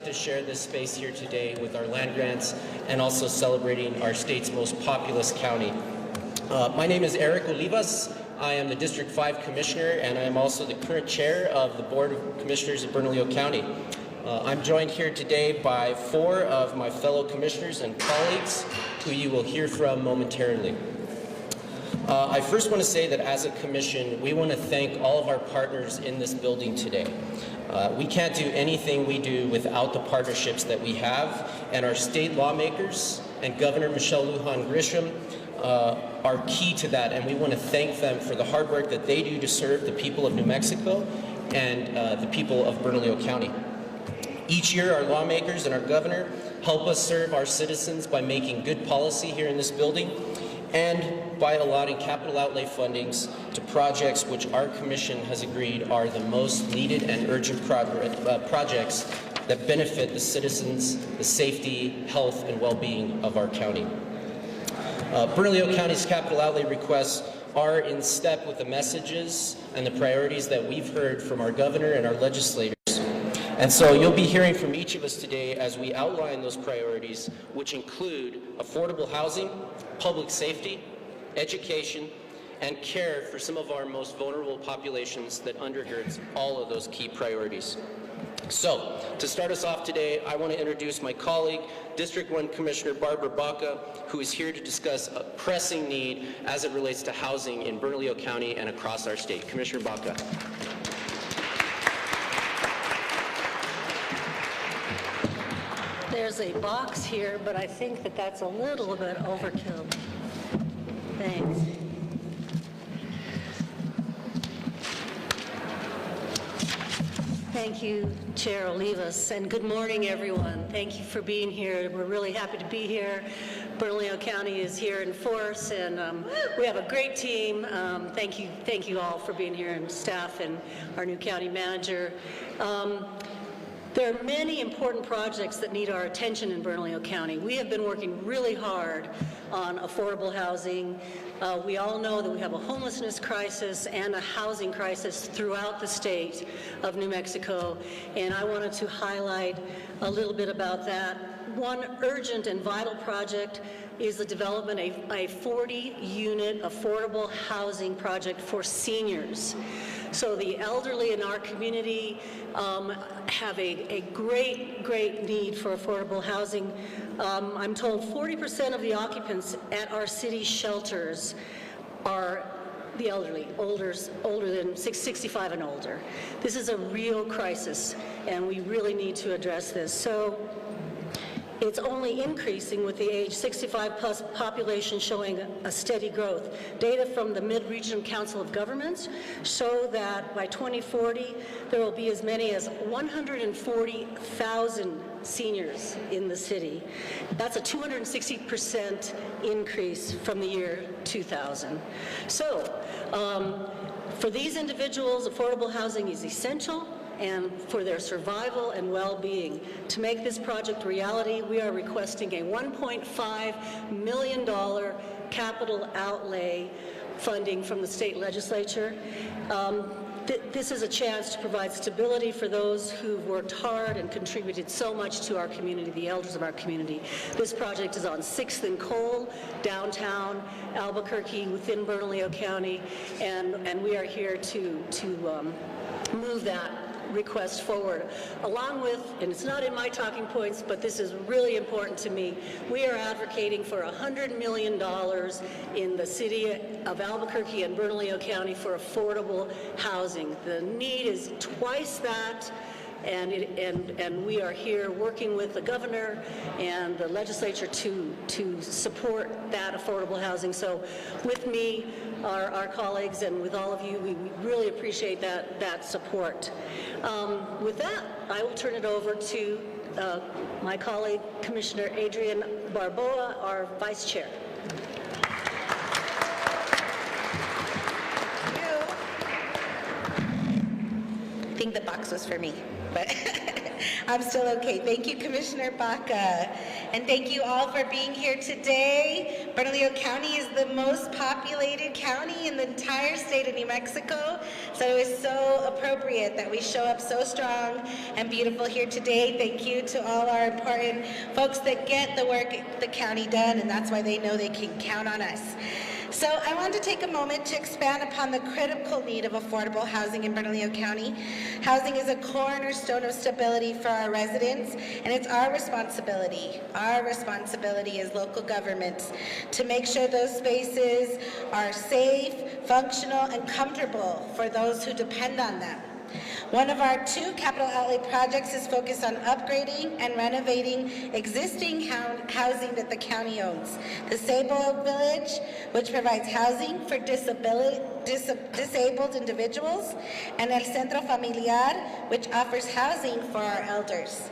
to share this space here today with our land grants and also celebrating our state's most populous county. My name is Eric Olivas. I am the District 5 Commissioner, and I am also the current chair of the Board of Commissioners of Bernalillo County. I'm joined here today by 4 of my fellow commissioners and colleagues who you will hear from momentarily. I first want to say that as a commission, we want to thank all of our partners in this building today. We can't do anything we do without the partnerships that we have, and our state lawmakers and Governor Michelle Lujan Grisham are key to that, and we want to thank them for the hard work that they do to serve the people of New Mexico and the people of Bernalillo County. Each year, our lawmakers and our governor help us serve our citizens by making good policy here in this building and by allotting capital outlay fundings to projects which our commission has agreed are the most needed and urgent projects that benefit the citizens, the safety, health, and well-being of our county. Bernalillo County's capital outlay requests are in step with the messages and the priorities that we've heard from our governor and our legislators. And so you'll be hearing from each of us today as we outline those priorities, which include affordable housing, public safety, education, and care for some of our most vulnerable populations that undergirds all of those key priorities. So, to start us off today, I want to introduce my colleague, District 1 Commissioner Barbara Baca, who is here to discuss a pressing need as it relates to housing in Bernalillo County and across our state. Commissioner Baca. There's a box here, but I think that that's a little bit overkill. Thanks. Thank you, Chair Olivas, and good morning, everyone. Thank you for being here. We're really happy to be here. Bernalillo County is here in force, and we have a great team. Thank you all for being here, and staff and our new county manager. There are many important projects that need our attention in Bernalillo County. We have been working really hard on affordable housing. We all know that we have a homelessness crisis and a housing crisis throughout the state of New Mexico, and I wanted to highlight a little bit about that. One urgent and vital project is the development of a 40-unit affordable housing project for seniors. So the elderly in our community have a great need for affordable housing. I'm told 40% of the occupants at our city shelters are the elderly, older than 65 and older. This is a real crisis, and we really need to address this. So it's only increasing with the age 65 plus population showing a steady growth. Data from the Mid-Region Council of Governments show that by 2040, there will be as many as 140,000 seniors in the city. That's a 260% increase from the year 2000. So, for these individuals, affordable housing is essential, and for their survival and well-being. To make this project reality, we are requesting a $1.5 million capital outlay funding from the state legislature. This is a chance to provide stability for those who've worked hard and contributed so much to our community, the elders of our community. This project is on 6th and Cole, downtown Albuquerque, within Bernalillo County, and we are here to move that request forward. Along with, and it's not in my talking points, but this is really important to me, we are advocating for $100 million in the city of Albuquerque and Bernalillo County for affordable housing. The need is twice that, and we are here working with the governor and the legislature to support that affordable housing. So with me, our colleagues, and with all of you, we really appreciate that support. With that, I will turn it over to my colleague, Commissioner Adrian Barboa, our Vice Chair. Thank you. I think the box was for me, but I'm still okay. Thank you, Commissioner Baca. And thank you all for being here today. Bernalillo County is the most populated county in the entire state of New Mexico, so it is so appropriate that we show up so strong and beautiful here today. Thank you to all our important folks that get the work the county done, and that's why they know they can count on us. So I want to take a moment to expand upon the critical need of affordable housing in Bernalillo County. Housing is a cornerstone of stability for our residents, and it's our responsibility as local governments to make sure those spaces are safe, functional, and comfortable for those who depend on them. One of our 2 capital outlay projects is focused on upgrading and renovating existing housing that the county owns. The Sabo Village, which provides housing for disabled individuals, and El Centro Familiar, which offers housing for our elders.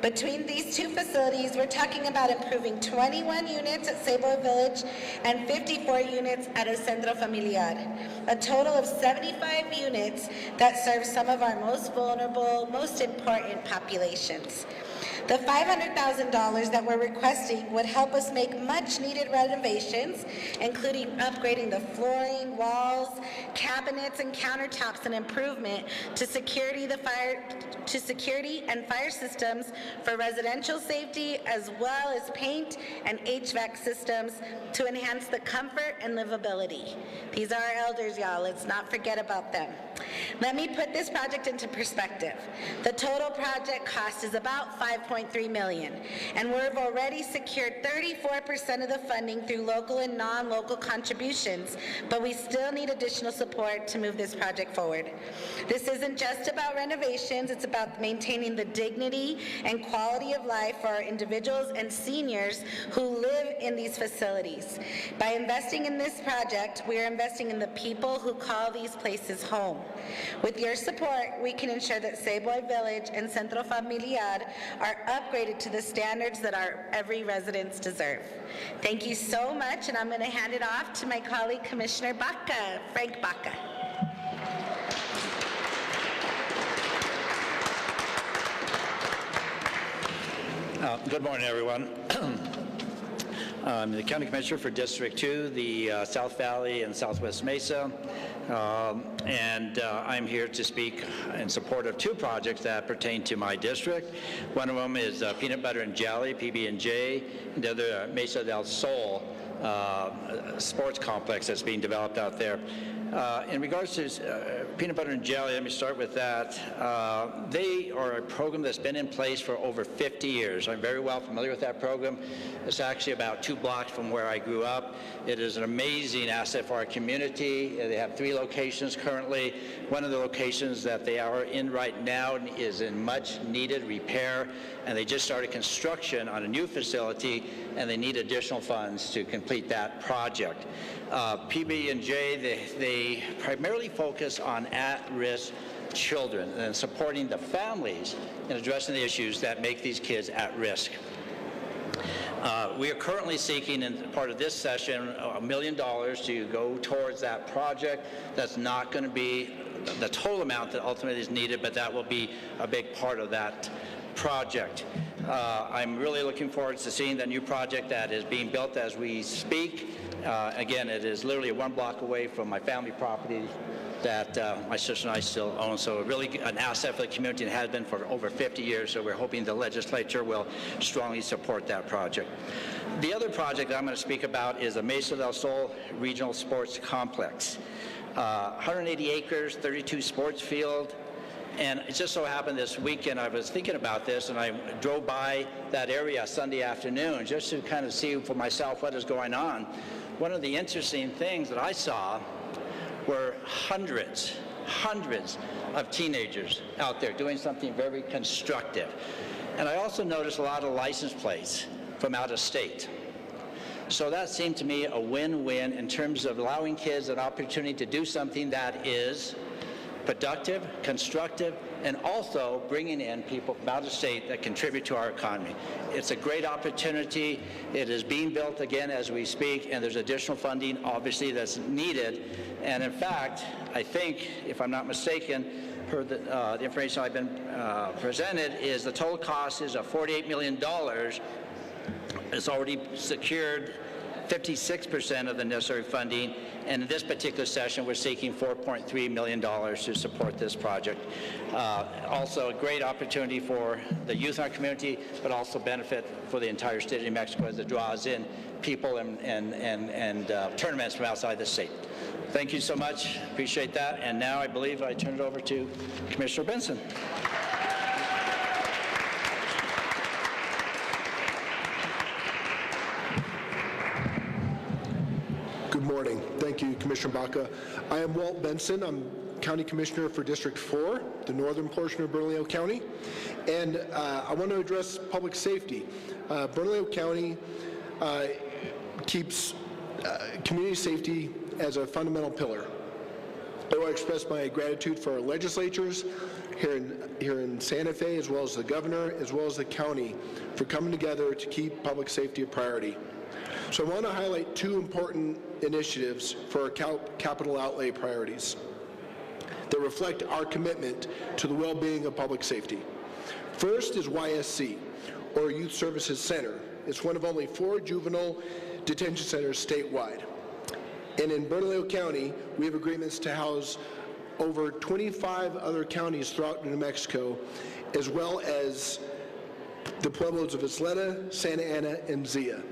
Between these 2 facilities, we're talking about improving 21 units at Sabo Village and 54 units at El Centro Familiar, a total of 75 units that serve some of our most vulnerable, most important populations. The $500,000 that we're requesting would help us make much-needed renovations, including upgrading the flooring, walls, cabinets, and countertops, and improvement to security and fire systems for residential safety, as well as paint and HVAC systems to enhance the comfort and livability. These are our elders, y'all. Let's not forget about them. Let me put this project into perspective. The total project cost is about $5.3 million, and we've already secured 34% of the funding through local and non-local contributions, but we still need additional support to move this project forward. This isn't just about renovations, it's about maintaining the dignity and quality of life for our individuals and seniors who live in these facilities. By investing in this project, we are investing in the people who call these places home. With your support, we can ensure that Sabo Village and Centro Familiar are upgraded to the standards that our every residents deserve. Thank you so much, and I'm going to hand it off to my colleague, Commissioner Baca, Frank Baca. Good morning, everyone. I'm the County Commissioner for District 2, the South Valley and Southwest Mesa, and I'm here to speak in support of 2 projects that pertain to my district. One of them is Peanut Butter and Jelly, PB&J, and the other Mesa del Sol sports complex that's being developed out there. In regards to Peanut Butter and Jelly, let me start with that. They are a program that's been in place for over 50 years. I'm very well familiar with that program. It's actually about 2 blocks from where I grew up. It is an amazing asset for our community. They have 3 locations currently. One of the locations that they are in right now is in much needed repair, and they just started construction on a new facility, and they need additional funds to complete that project. PB&J, they primarily focus on at-risk children and supporting the families in addressing the issues that make these kids at risk. We are currently seeking, in part of this session, $1 million to go towards that project. That's not going to be the total amount that ultimately is needed, but that will be a big part of that project. I'm really looking forward to seeing the new project that is being built as we speak. Again, it is literally 1 block away from my family property that my sister and I still own. So really an asset for the community and has been for over 50 years. So we're hoping the legislature will strongly support that project. The other project that I'm going to speak about is the Mesa del Sol Regional Sports Complex. 180 acres, 32 sports field. And it just so happened this weekend I was thinking about this, and I drove by that area Sunday afternoon just to kind of see for myself what is going on. One of the interesting things that I saw were hundreds of teenagers out there doing something very constructive. And I also noticed a lot of license plates from out of state. So that seemed to me a win-win in terms of allowing kids an opportunity to do something that is productive, constructive, and also bringing in people from out of state that contribute to our economy. It's a great opportunity. It is being built again as we speak, and there's additional funding, obviously, that's needed. And in fact, I think, if I'm not mistaken, per the information I've been presented, is the total cost is of $48 million. It's already secured 56% of the necessary funding, and in this particular session, we're seeking $4.3 million to support this project. Also, a great opportunity for the youth in our community, but also benefit for the entire state of New Mexico as it draws in people and tournaments from outside the state. Thank you so much. Appreciate that. And now I believe I turn it over to Commissioner Benson. Good morning. Thank you, Commissioner Baca. I am Walt Benson. I'm County Commissioner for District 4, the northern portion of Bernalillo County. And I want to address public safety. Bernalillo County keeps community safety as a fundamental pillar. I want to express my gratitude for our legislatures here in Santa Fe, as well as the governor, as well as the county, for coming together to keep public safety a priority. So I want to highlight two important initiatives for our capital outlay priorities that reflect our commitment to the well-being of public safety. First is YSC, or Youth Services Center. It's one of only 4 juvenile detention centers statewide. And in Bernalillo County, we have agreements to house over 25 other counties throughout New Mexico, as well as the pueblos of Isleta, Santa Ana, and Zia.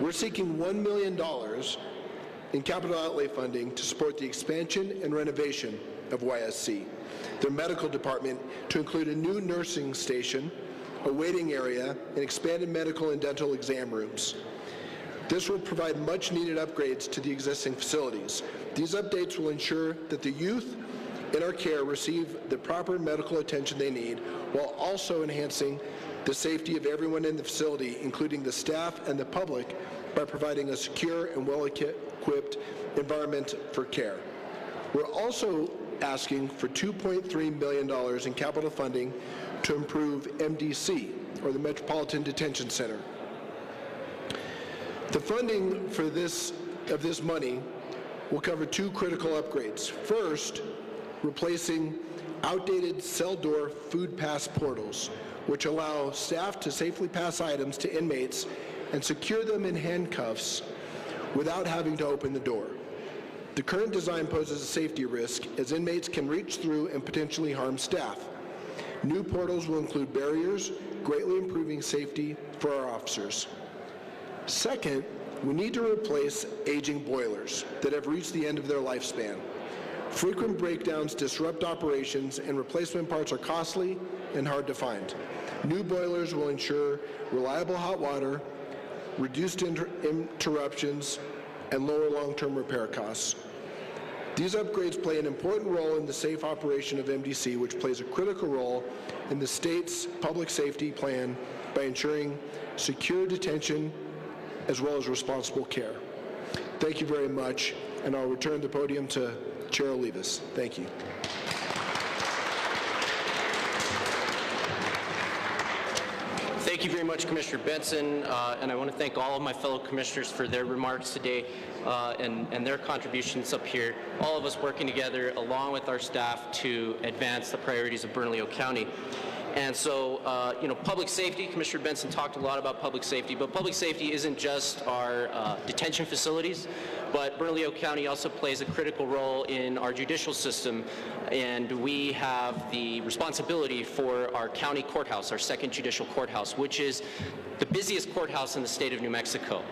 We're seeking $1 million in capital outlay funding to support the expansion and renovation of YSC, their medical department, to include a new nursing station, a waiting area, and expanded medical and dental exam rooms. This will provide much-needed upgrades to the existing facilities. These updates will ensure that the youth in our care receive the proper medical attention they need, while also enhancing the safety of everyone in the facility, including the staff and the public, by providing a secure and well-equipped environment for care. We're also asking for $2.3 million in capital funding to improve MDC, or the Metropolitan Detention Center. The funding for this money will cover 2 critical upgrades. First, replacing outdated cell door food pass portals, which allow staff to safely pass items to inmates and secure them in handcuffs without having to open the door. The current design poses a safety risk, as inmates can reach through and potentially harm staff. New portals will include barriers, greatly improving safety for our officers. Second, we need to replace aging boilers that have reached the end of their lifespan. Frequent breakdowns disrupt operations, and replacement parts are costly and hard to find. New boilers will ensure reliable hot water, reduced interruptions, and lower long-term repair costs. These upgrades play an important role in the safe operation of MDC, which plays a critical role in the state's public safety plan by ensuring secure detention as well as responsible care. Thank you very much, and I'll return the podium to Chair Olivas. Thank you. Thank you very much, Commissioner Benson, and I want to thank all of my fellow commissioners for their remarks today and their contributions up here. All of us working together along with our staff to advance the priorities of Bernalillo County. And so, public safety, Commissioner Benson talked a lot about public safety, but public safety isn't just our detention facilities, but Bernalillo County also plays a critical role in our judicial system, and we have the responsibility for our county courthouse, our second judicial courthouse, which is the busiest courthouse in the state of New Mexico.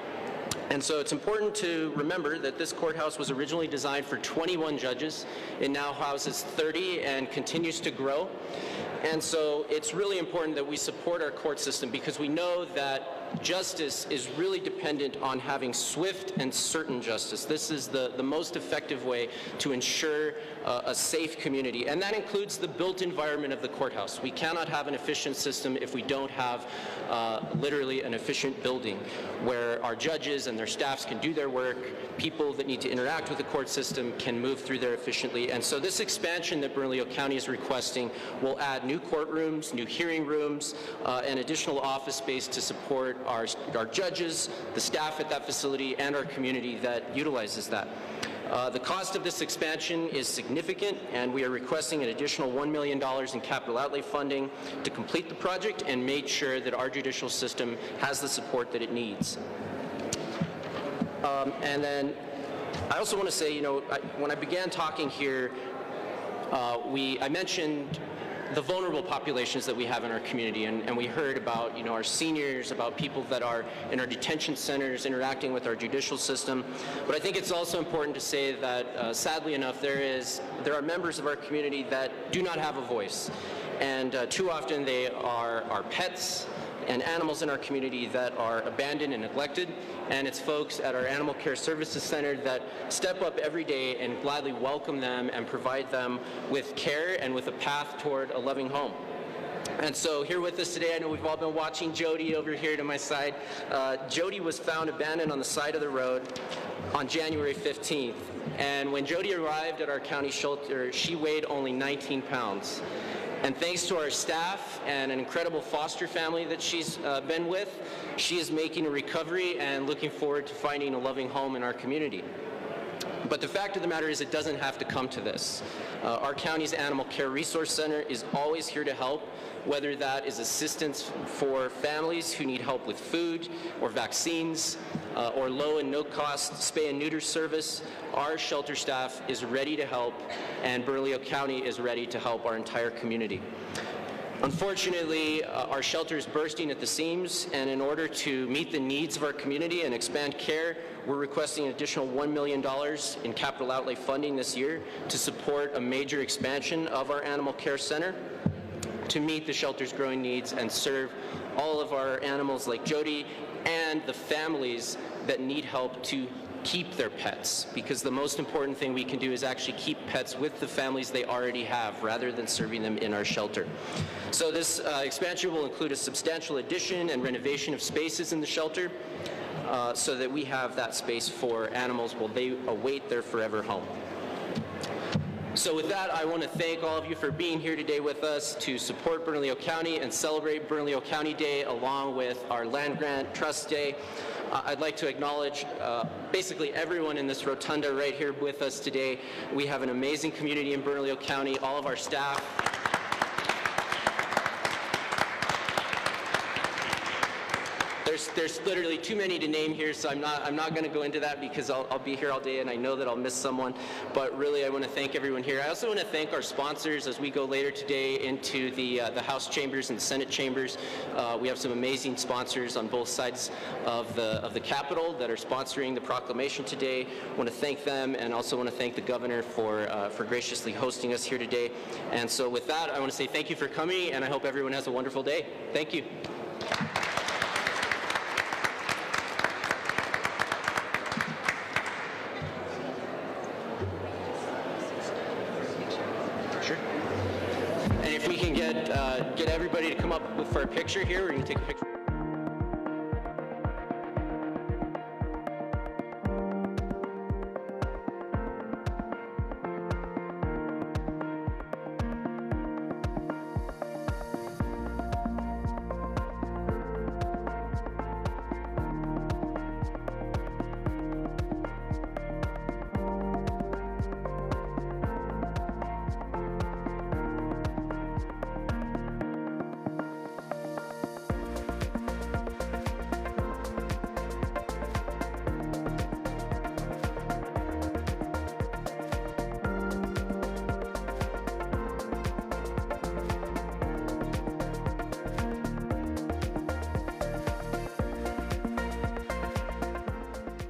And so it's important to remember that this courthouse was originally designed for 21 judges. It now houses 30 and continues to grow. And so it's really important that we support our court system, because we know that justice is really dependent on having swift and certain justice. This is the most effective way to ensure a safe community, and that includes the built environment of the courthouse. We cannot have an efficient system if we don't have literally an efficient building where our judges and their staffs can do their work, people that need to interact with the court system can move through there efficiently. And so this expansion that Bernalillo County is requesting will add new courtrooms, new hearing rooms, and additional office space to support our judges, the staff at that facility, and our community that utilizes that. The cost of this expansion is significant, and we are requesting an additional $1 million in capital outlay funding to complete the project and make sure that our judicial system has the support that it needs. And then I also want to say, when I began talking here, I mentioned the vulnerable populations that we have in our community, and we heard about our seniors, about people that are in our detention centers interacting with our judicial system. But I think it's also important to say that sadly enough there are members of our community that do not have a voice, and too often they are our pets and animals in our community that are abandoned and neglected, and it's folks at our Animal Care Services Center that step up every day and gladly welcome them and provide them with care and with a path toward a loving home. And so here with us today, I know we've all been watching Jody over here to my side. Jody was found abandoned on the side of the road on January 15th. And when Jody arrived at our county shelter, she weighed only 19 pounds. And thanks to our staff and an incredible foster family that she's been with, she is making a recovery and looking forward to finding a loving home in our community. But the fact of the matter is it doesn't have to come to this. Our county's Animal Care Resource Center is always here to help, whether that is assistance for families who need help with food or vaccines or low and no cost spay and neuter service. Our shelter staff is ready to help, and Bernalillo County is ready to help our entire community. Unfortunately, our shelter is bursting at the seams, and in order to meet the needs of our community and expand care, we're requesting an additional $1 million in capital outlay funding this year to support a major expansion of our animal care center to meet the shelter's growing needs and serve all of our animals like Jody and the families that need help to keep their pets, because the most important thing we can do is actually keep pets with the families they already have rather than serving them in our shelter. So this expansion will include a substantial addition and renovation of spaces in the shelter so that we have that space for animals while they await their forever home. So with that, I want to thank all of you for being here today with us to support Bernalillo County and celebrate Bernalillo County Day along with our Land Grant Trust Day. I'd like to acknowledge basically everyone in this rotunda right here with us today. We have an amazing community in Bernalillo County, all of our staff. There's literally too many to name here, so I'm not going to go into that because I'll be here all day and I know that I'll miss someone. But really, I want to thank everyone here. I also want to thank our sponsors as we go later today into the House chambers and the Senate chambers. We have some amazing sponsors on both sides of the Capitol that are sponsoring the proclamation today. I want to thank them, and also want to thank the governor for graciously hosting us here today. And so with that, I want to say thank you for coming, and I hope everyone has a wonderful day. Thank you. Sure. And if we can get everybody to come up for a picture here, we're going to take a picture.